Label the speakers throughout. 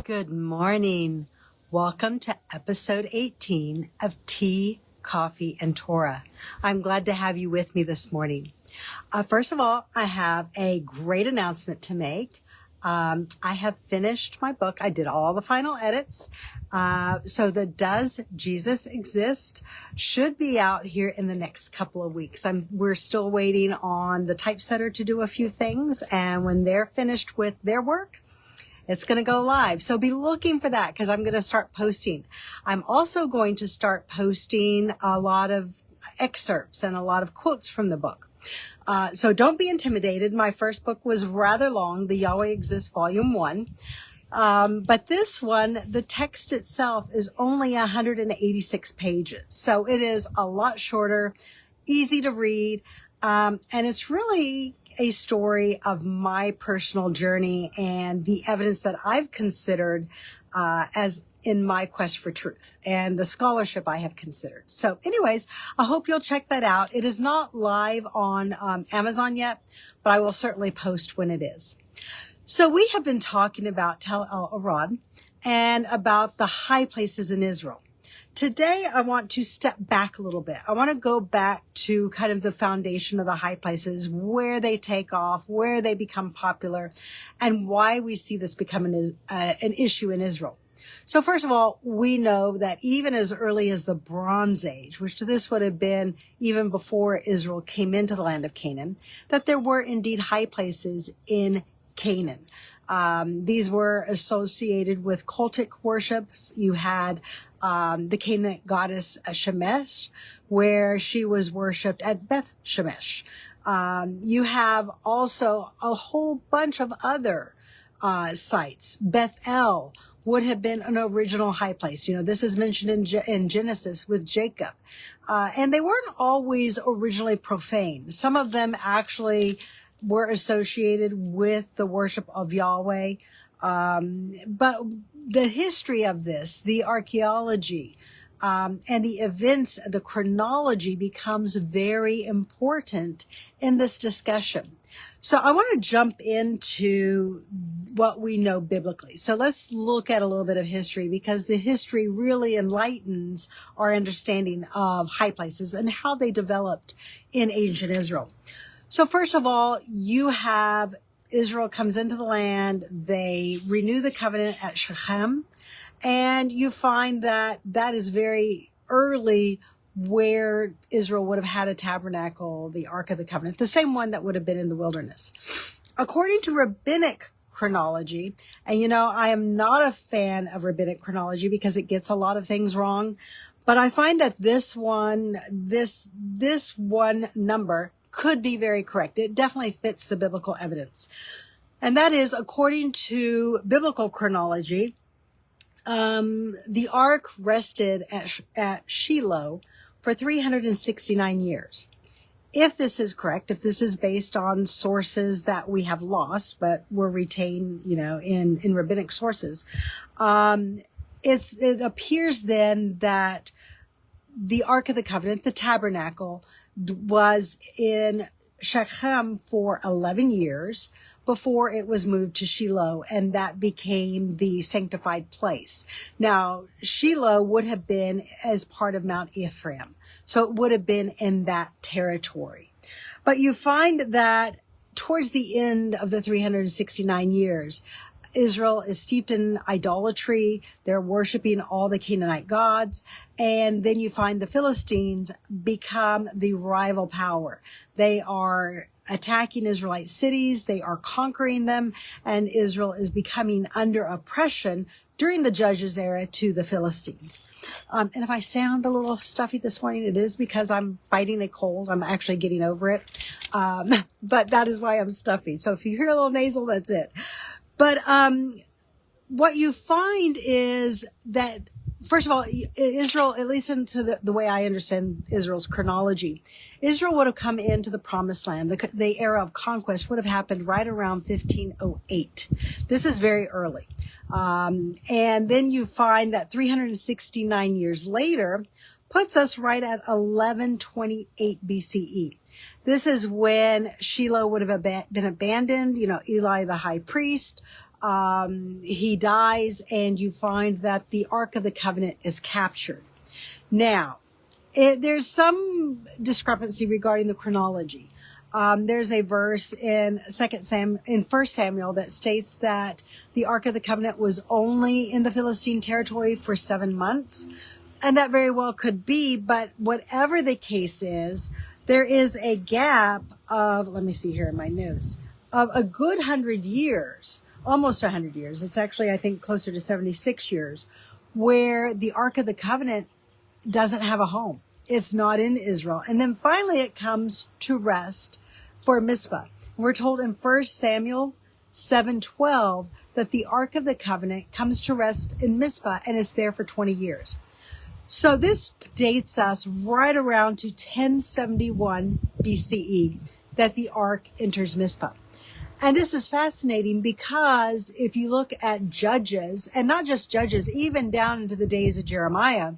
Speaker 1: Good morning. Welcome to episode 18 of Tea, Coffee, and Torah. I'm glad to have you with me this morning. First of all, I have a great announcement to make. I have finished my book. I did all the final edits. So the Does Jesus Exist should be out here in the next couple of weeks. We're still waiting on the typesetter to do a few things. And when they're finished with their work, it's going to go live. So be looking for that because I'm going to start posting. I'm also going to start posting a lot of excerpts and a lot of quotes from the book. So don't be intimidated. My first book was rather long, The Yahweh Exists Volume 1. But this one, the text itself is only 186 pages. So it is a lot shorter, easy to read. And it's really a story of my personal journey and the evidence that I've considered as in my quest for truth and the scholarship I have considered. So anyways, I hope you'll check that out. It is not live on Amazon yet, but I will certainly post when it is. So we have been talking about Tel El-Arad and about the high places in Israel. Today, I want to step back a little bit. I want to go back to kind of the foundation of the high places, where they take off, where they become popular, and why we see this become an issue in Israel. So first of all, we know that even as early as the Bronze Age, which this would have been even before Israel came into the land of Canaan, that there were indeed high places in Canaan. These were associated with cultic worships. You had the Canaanite goddess Shemesh, where she was worshipped at Beth Shemesh. You have also a whole bunch of other sites. Bethel would have been an original high place. You know, this is mentioned in Genesis with Jacob. And they weren't always originally profane. Some of them actually were associated with the worship of Yahweh. But the history of this, the archaeology, and the events, the chronology becomes very important in this discussion. So I want to jump into what we know biblically. So let's look at a little bit of history because the history really enlightens our understanding of high places and how they developed in ancient Israel. So first of all, you have Israel comes into the land, they renew the covenant at Shechem, and you find that that is very early where Israel would have had a tabernacle, the Ark of the Covenant, the same one that would have been in the wilderness. According to rabbinic chronology, and you know, I am not a fan of rabbinic chronology because it gets a lot of things wrong, but I find that this one number could be very correct. It definitely fits the biblical evidence. And that is, according to biblical chronology, the ark rested at Shiloh for 369 years. If this is correct, if this is based on sources that we have lost, but were retained, you know, in rabbinic sources, it appears then that the Ark of the Covenant, the tabernacle, was in Shechem for 11 years before it was moved to Shiloh, and that became the sanctified place. Now, Shiloh would have been as part of Mount Ephraim, so it would have been in that territory. But you find that towards the end of the 369 years, Israel is steeped in idolatry. They're worshiping all the Canaanite gods. And then you find the Philistines become the rival power. They are attacking Israelite cities. They are conquering them. And Israel is becoming under oppression during the Judges era to the Philistines. And if I sound a little stuffy this morning, it is because I'm fighting a cold. I'm actually getting over it. But that is why I'm stuffy. So if you hear a little nasal, that's it. But what you find is that, first of all, Israel, at least into the way I understand Israel's chronology, Israel would have come into the Promised Land. The era of conquest would have happened right around 1508. This is very early. And then you find that 369 years later puts us right at 1128 BCE. This is when Shiloh would have been abandoned. You know, Eli, the high priest, he dies, and you find that the Ark of the Covenant is captured. Now, there's some discrepancy regarding the chronology. There's a verse in 1 Samuel that states that the Ark of the Covenant was only in the Philistine territory for 7 months. And that very well could be, but whatever the case is, there is a gap of, let me see here in my notes, of a good 100 years, almost 100 years. It's actually, I think, closer to 76 years, where the Ark of the Covenant doesn't have a home. It's not in Israel. And then finally it comes to rest for Mizpah. We're told in 1 Samuel 7:12 that the Ark of the Covenant comes to rest in Mizpah and is there for 20 years. So this dates us right around to 1071 BCE that the Ark enters Mizpah. And this is fascinating because if you look at Judges, and not just Judges, even down into the days of Jeremiah,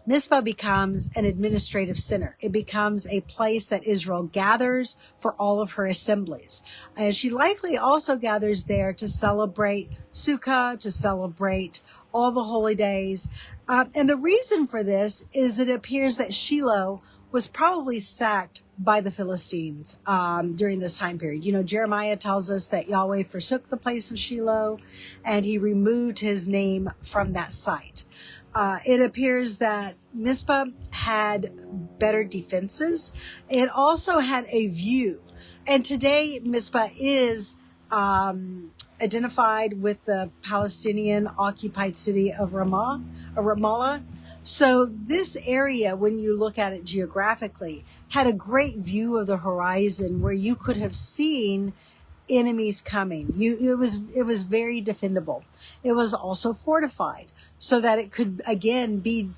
Speaker 1: Mizpah becomes an administrative center. It becomes a place that Israel gathers for all of her assemblies. And she likely also gathers there to celebrate Sukkah, to celebrate all the holy days. And the reason for this is it appears that Shiloh was probably sacked by the Philistines during this time period. You know, Jeremiah tells us that Yahweh forsook the place of Shiloh and he removed his name from that site. It appears that Mizpah had better defenses. It also had a view. And today Mizpah is identified with the Palestinian occupied city of Ramallah. So this area, when you look at it geographically, had a great view of the horizon where you could have seen enemies coming. It was very defendable. It was also fortified so that it could again be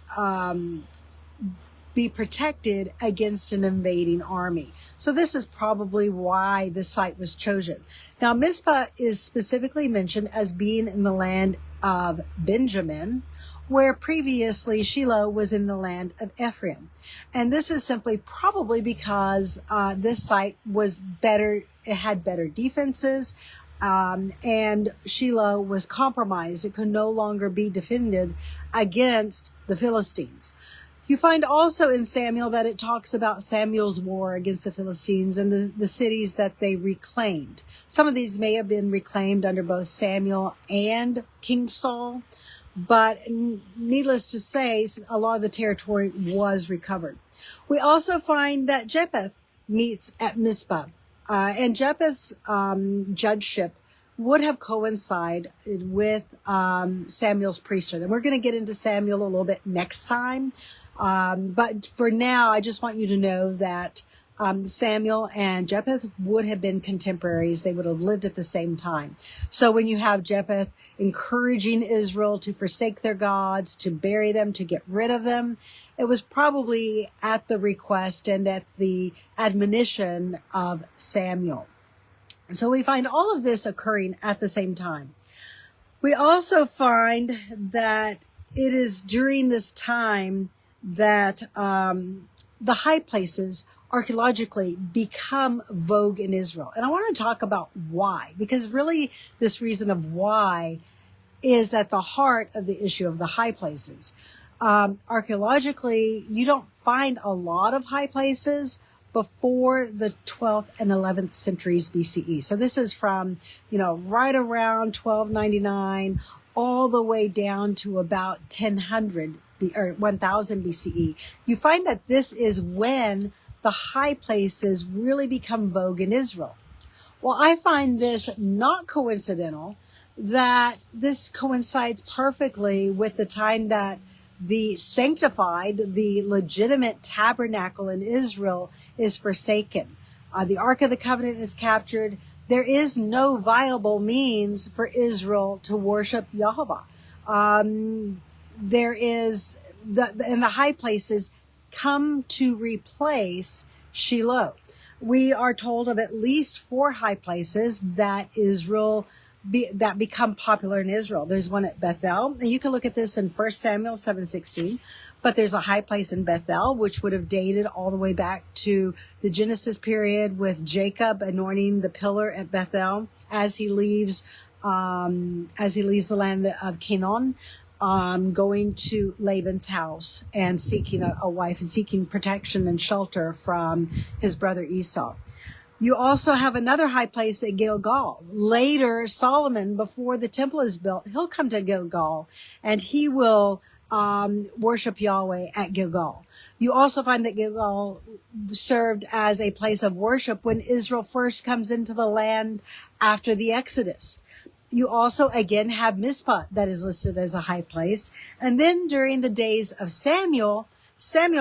Speaker 1: protected against an invading army. So this is probably why the site was chosen. Now, Mizpah is specifically mentioned as being in the land of Benjamin, where previously Shiloh was in the land of Ephraim. And this is simply probably because this site was better, it had better defenses, and Shiloh was compromised. It could no longer be defended against the Philistines. You find also in Samuel that it talks about Samuel's war against the Philistines and the cities that they reclaimed. Some of these may have been reclaimed under both Samuel and King Saul, but needless to say, a lot of the territory was recovered. We also find that Jephthah meets at Mizpah, and Jephthah's judgeship would have coincided with Samuel's priesthood. And we're going to get into Samuel a little bit next time. But for now, I just want you to know that Samuel and Jephthah would have been contemporaries. They would have lived at the same time. So when you have Jephthah encouraging Israel to forsake their gods, to bury them, to get rid of them, it was probably at the request and at the admonition of Samuel. So we find all of this occurring at the same time. We also find that it is during this time that the high places archaeologically become vogue in Israel. And I want to talk about why, because really this reason of why is at the heart of the issue of the high places. Archaeologically, you don't find a lot of high places before the 12th and 11th centuries BCE. So this is from, right around 1299 all the way down to about 1000 or 1000 BCE. You find that this is when the high places really become vogue in Israel. Well, I find this not coincidental, that this coincides perfectly with the time that the sanctified, the legitimate tabernacle in Israel is forsaken. The Ark of the Covenant is captured. There is no viable means for Israel to worship Yahweh. There is, and the high places come to replace Shiloh. We are told of at least 4 high places that that become popular in Israel. There's one at Bethel, and you can look at this in 1 Samuel 7:16, but there's a high place in Bethel, which would have dated all the way back to the Genesis period with Jacob anointing the pillar at Bethel as he leaves as he leaves the land of Canaan, going to Laban's house and seeking a wife and seeking protection and shelter from his brother Esau. You also have another high place at Gilgal. Later, Solomon, before the temple is built, he'll come to Gilgal and he will worship Yahweh at Gilgal. You also find that Gilgal served as a place of worship when Israel first comes into the land after the Exodus. You also, again, have Mizpah that is listed as a high place. And then during the days of Samuel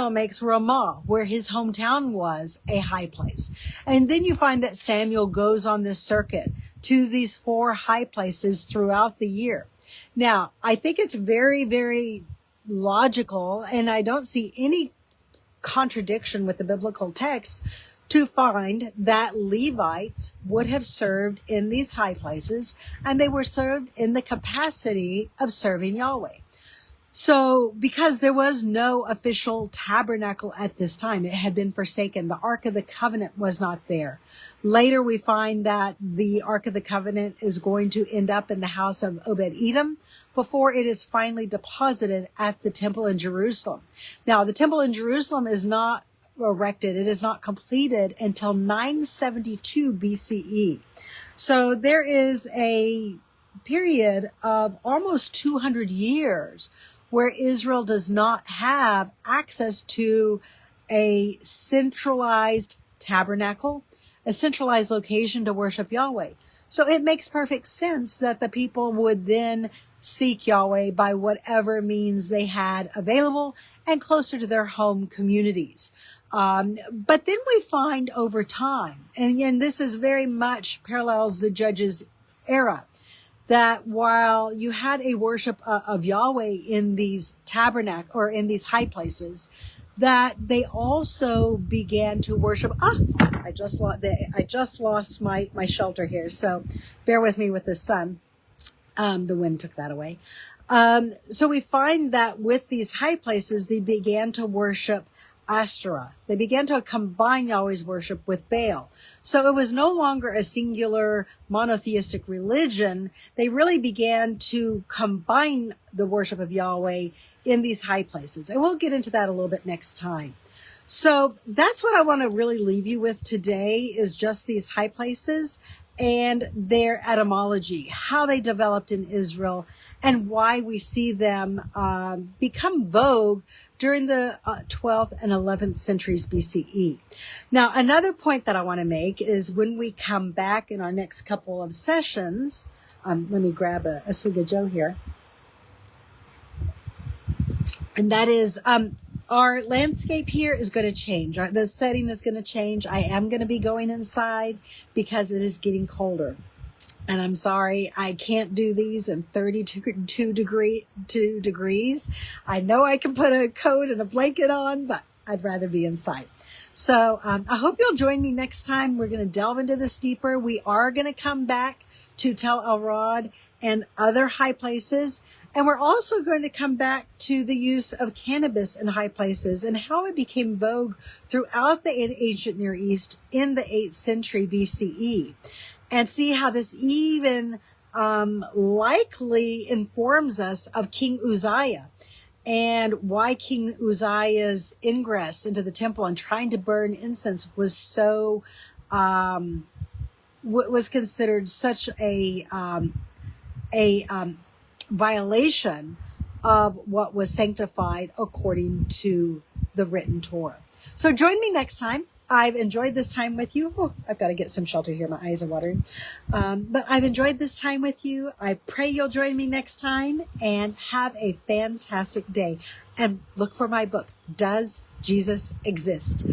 Speaker 1: makes Ramah, where his hometown was, a high place. And then you find that Samuel goes on this circuit to these 4 high places throughout the year. Now, I think it's very, very logical, and I don't see any contradiction with the biblical text to find that Levites would have served in these high places, and they were served in the capacity of serving Yahweh. So, because there was no official tabernacle at this time, it had been forsaken. The Ark of the Covenant was not there. Later, we find that the Ark of the Covenant is going to end up in the house of Obed-Edom before it is finally deposited at the temple in Jerusalem. Now, the temple in Jerusalem is not erected. It is not completed until 972 BCE. So there is a period of almost 200 years where Israel does not have access to a centralized tabernacle, a centralized location to worship Yahweh. So it makes perfect sense that the people would then seek Yahweh by whatever means they had available and closer to their home communities. But then we find over time, and again, this is very much parallels the Judges era, that while you had a worship of Yahweh in these tabernacle or in these high places, that they also began to worship. I just lost my shelter here, so bear with me with the sun. The wind took that away. So we find that with these high places, they began to worship Asherah. They began to combine Yahweh's worship with Baal. So it was no longer a singular monotheistic religion. They really began to combine the worship of Yahweh in these high places. And we'll get into that a little bit next time. So that's what I want to really leave you with today, is just these high places and their etymology, how they developed in Israel, and why we see them become vogue during the 12th and 11th centuries BCE. Now, another point that I want to make is when we come back in our next couple of sessions, let me grab a swig of Joe here, and that is our landscape here is going to change. The setting is going to change. I am going to be going inside because it is getting colder. And I'm sorry, I can't do these in 32 degrees. I know I can put a coat and a blanket on, but I'd rather be inside. So I hope you'll join me next time. We're going to delve into this deeper. We are going to come back to Tel El-Rod and other high places. And we're also going to come back to the use of cannabis in high places and how it became vogue throughout the ancient Near East in the 8th century BCE. And see how this even likely informs us of King Uzziah and why King Uzziah's ingress into the temple and trying to burn incense was so was considered such a violation of what was sanctified according to the written Torah. So join me next time. I've enjoyed this time with you. Oh, I've got to get some shelter here. My eyes are watering. But I've enjoyed this time with you. I pray you'll join me next time and have a fantastic day. And look for my book, Does Jesus Exist?